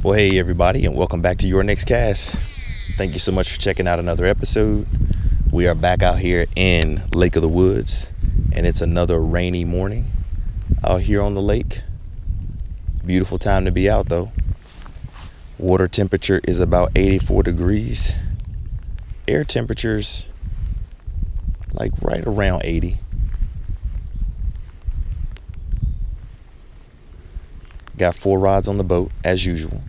Well, hey everybody, and welcome back to your next cast. Thank you so much for checking out another episode. We are back out here in Lake of the Woods, and it's another rainy morning out here on the lake. Beautiful time to be out though. Water temperature is about 84 degrees. Air temperature's like right around 80. Got 4 rods on the boat as usual.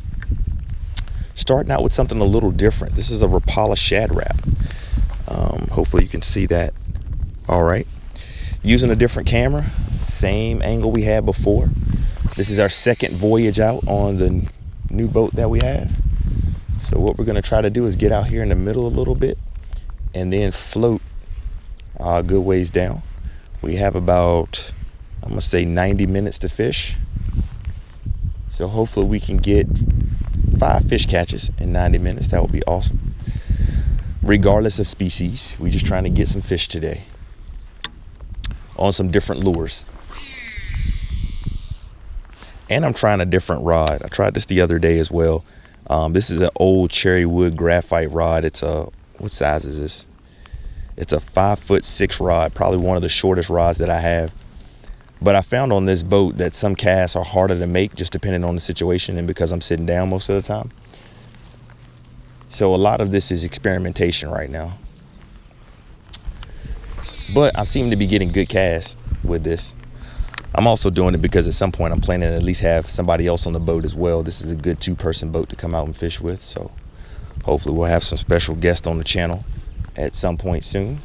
Starting out with something a little different. This is a Rapala Shad Wrap. Hopefully you can see that all right. Using a different camera, same angle we had before. This is our second voyage out on the new boat that we have. So what we're going to try to do is get out here in the middle a little bit and then float a good ways down. We have about, I'm going to say 90 minutes to fish. So hopefully we can get 5 fish catches in 90 minutes. That would be awesome. Regardless of species, we're just trying to get some fish today on some different lures. And I'm trying a different rod. I tried this the other day as well. This is an old cherry wood graphite rod. It's a, what size is this? It's a 5'6" rod, probably one of the shortest rods that I have. But I found on this boat that some casts are harder to make just depending on the situation and because I'm sitting down most of the time. So a lot of this is experimentation right now. But I seem to be getting good casts with this. I'm also doing it because at some point I'm planning to at least have somebody else on the boat as well. This is a good 2-person boat to come out and fish with. So hopefully we'll have some special guests on the channel at some point soon.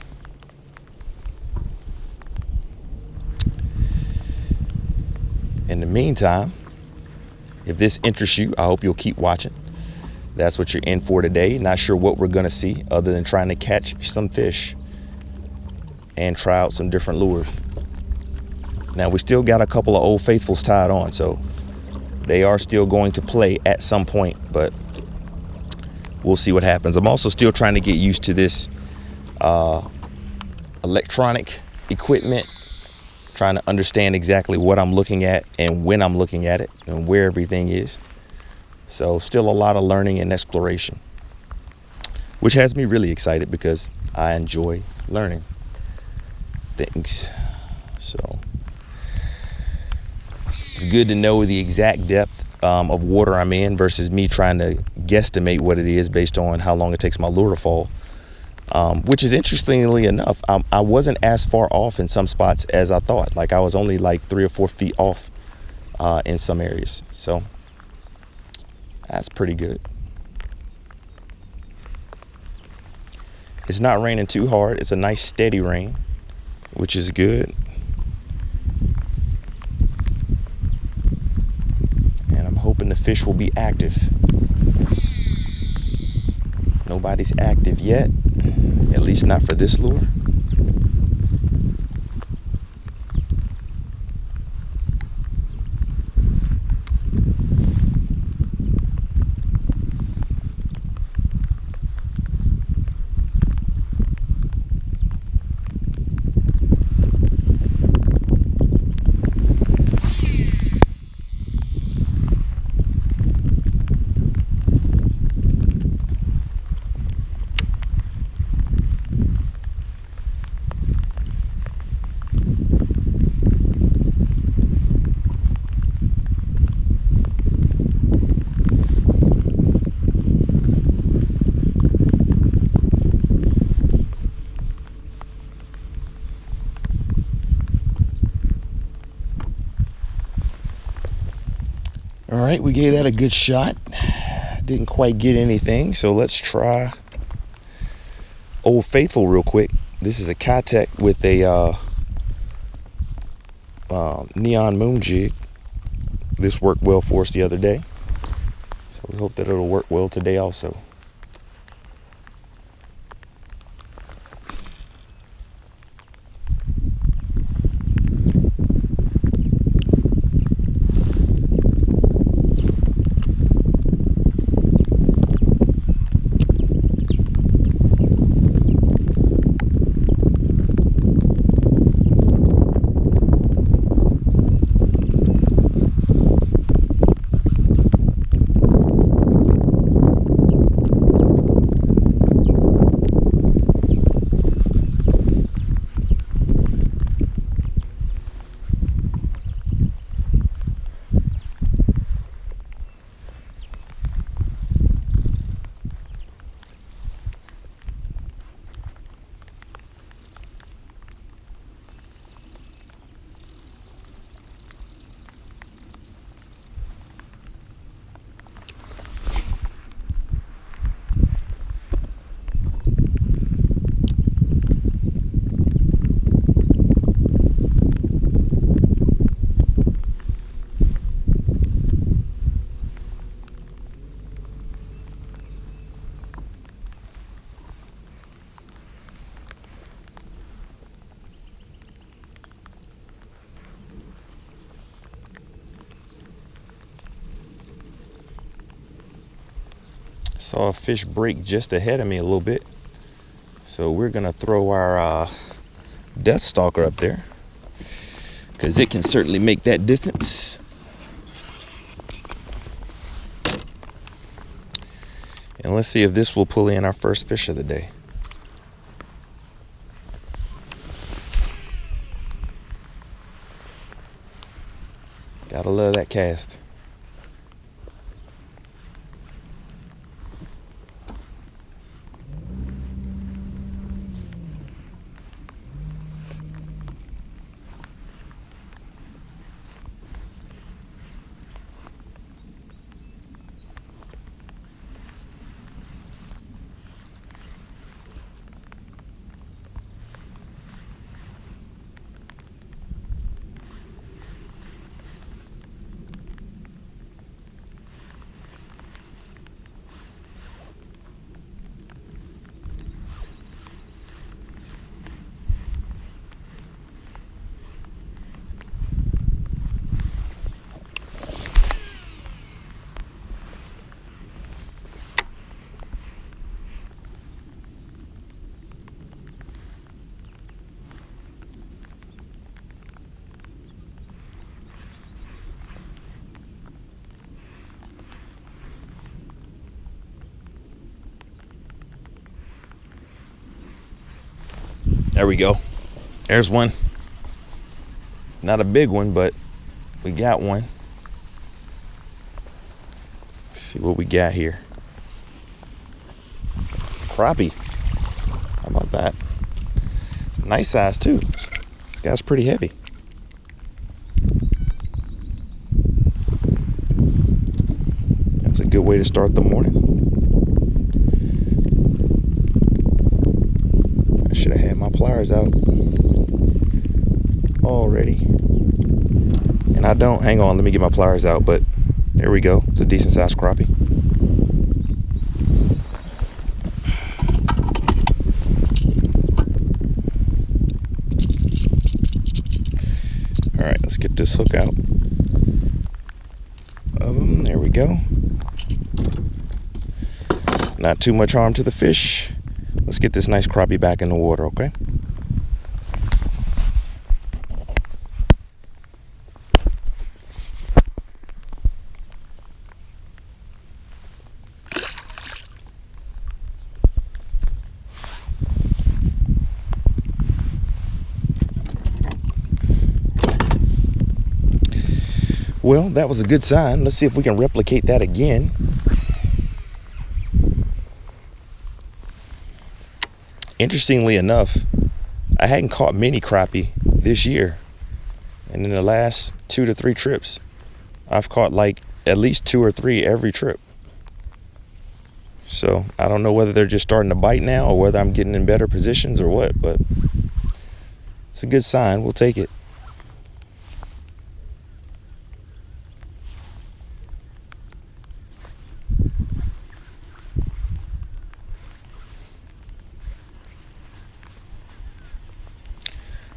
In the meantime, if this interests you, I hope you'll keep watching. That's what you're in for today. Not sure what we're going to see other than trying to catch some fish and try out some different lures. Now, we still got a couple of Old Faithfuls tied on, so they are still going to play at some point, but we'll see what happens. I'm also still trying to get used to this electronic equipment, trying to understand exactly what I'm looking at and when I'm looking at it and where everything is. So still a lot of learning and exploration, which has me really excited because I enjoy learning things. So it's good to know the exact depth of water I'm in versus me trying to guesstimate what it is based on how long it takes my lure to fall. Which is interestingly enough, I wasn't as far off in some spots as I thought. Like I was only like 3 or 4 feet off in some areas. So that's pretty good. It's not raining too hard. It's a nice steady rain, which is good. And I'm hoping the fish will be active. Nobody's active yet, at least not for this lure. All right, we gave that a good shot. Didn't quite get anything, so let's try Old Faithful real quick. This is a Kitech with a neon moon jig. This worked well for us the other day, so we hope that it'll work well today also. Saw a fish break just ahead of me a little bit. So we're gonna throw our Death Stalker up there, because it can certainly make that distance. And let's see if this will pull in our first fish of the day. Gotta love that cast. There we go. There's one. Not a big one, but we got one. Let's see what we got here. Crappie. How about that? It's a nice size too. This guy's pretty heavy. That's a good way to start the morning. I should have had my pliers out already. And I don't. Hang on, let me get my pliers out. But there we go. It's a decent sized crappie. All right, let's get this hook out of them. There we go. Not too much harm to the fish. Let's get this nice crappie back in the water, okay? Well, that was a good sign. Let's see if we can replicate that again. Interestingly enough, I hadn't caught many crappie this year. And in the last 2 to 3 trips, I've caught like at least 2 or 3 every trip. So I don't know whether they're just starting to bite now or whether I'm getting in better positions or what, but it's a good sign. We'll take it.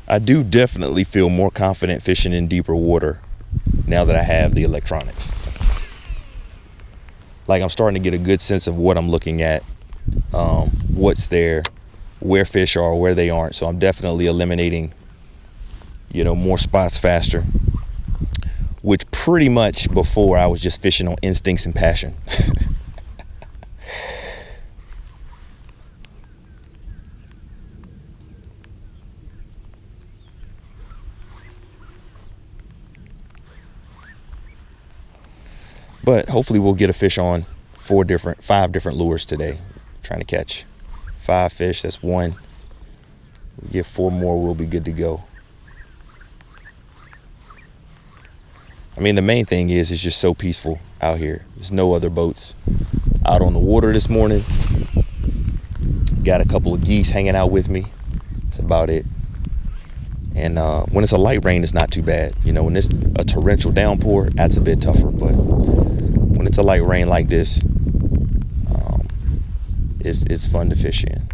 I do definitely feel more confident fishing in deeper water now that I have the electronics. Like, I'm starting to get a good sense of what I'm looking at, what's there, where fish are, where they aren't. So I'm definitely eliminating, more spots faster, which pretty much before I was just fishing on instincts and passion. But hopefully we'll get a fish on 5 different lures today. Trying to catch 5 fish. That's 1. We get 4 more, we'll be good to go. I mean, the main thing is it's just so peaceful out here. There's no other boats out on the water this morning. Got a couple of geese hanging out with me. That's about it. And when it's a light rain, it's not too bad. When it's a torrential downpour, that's a bit tougher. But when it's a light rain like this, it's fun to fish in.